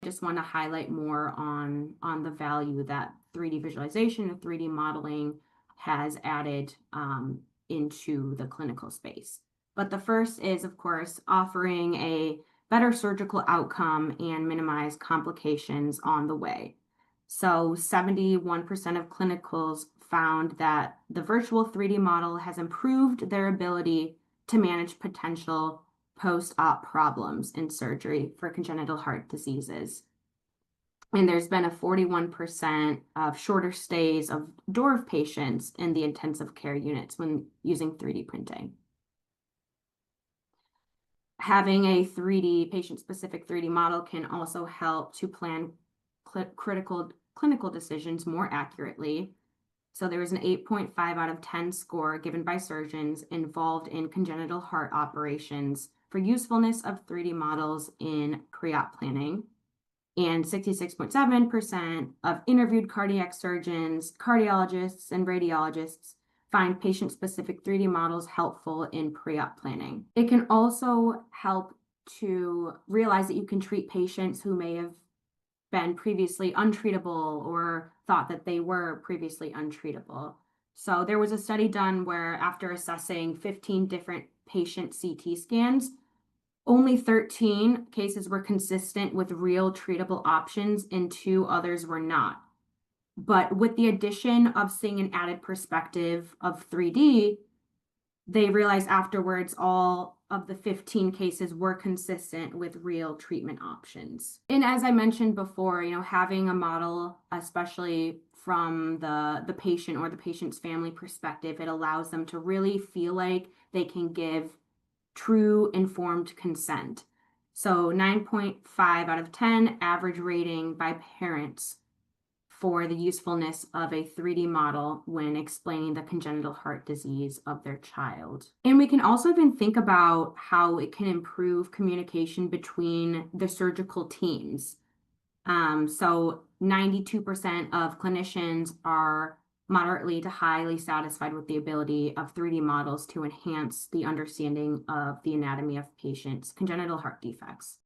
just want to highlight more on the value that 3D visualization or 3D modeling has added into the clinical space. But the first is, of course, offering a better surgical outcome and minimize complications on the way. So 71% of clinicals found that the virtual 3D model has improved their ability to manage potential post-op problems in surgery for congenital heart diseases. And there's been a 41% of shorter stays of DORV patients in the intensive care units when using 3D printing. Having a patient-specific 3D model can also help to plan critical clinical decisions more accurately. So there was an 8.5 out of 10 score given by surgeons involved in congenital heart operations for usefulness of 3D models in pre-op planning. And 66.7% of interviewed cardiac surgeons, cardiologists, and radiologists find patient-specific 3D models helpful in pre-op planning. It can also help to realize that you can treat patients who may have been previously untreatable or thought that they were previously untreatable. So there was a study done where after assessing 15 different patient CT scans, only 13 cases were consistent with real treatable options and 2 others were not. But with the addition of seeing an added perspective of 3D, they realized afterwards all of the 15 cases were consistent with real treatment options. And as I mentioned before, having a model, especially from the patient or the patient's family perspective, it allows them to really feel like they can give true informed consent. So 9.5 out of 10 average rating by parents for the usefulness of a 3D model when explaining the congenital heart disease of their child. And we can also even think about how it can improve communication between the surgical teams. So 92% of clinicians are moderately to highly satisfied with the ability of 3D models to enhance the understanding of the anatomy of patients' congenital heart defects.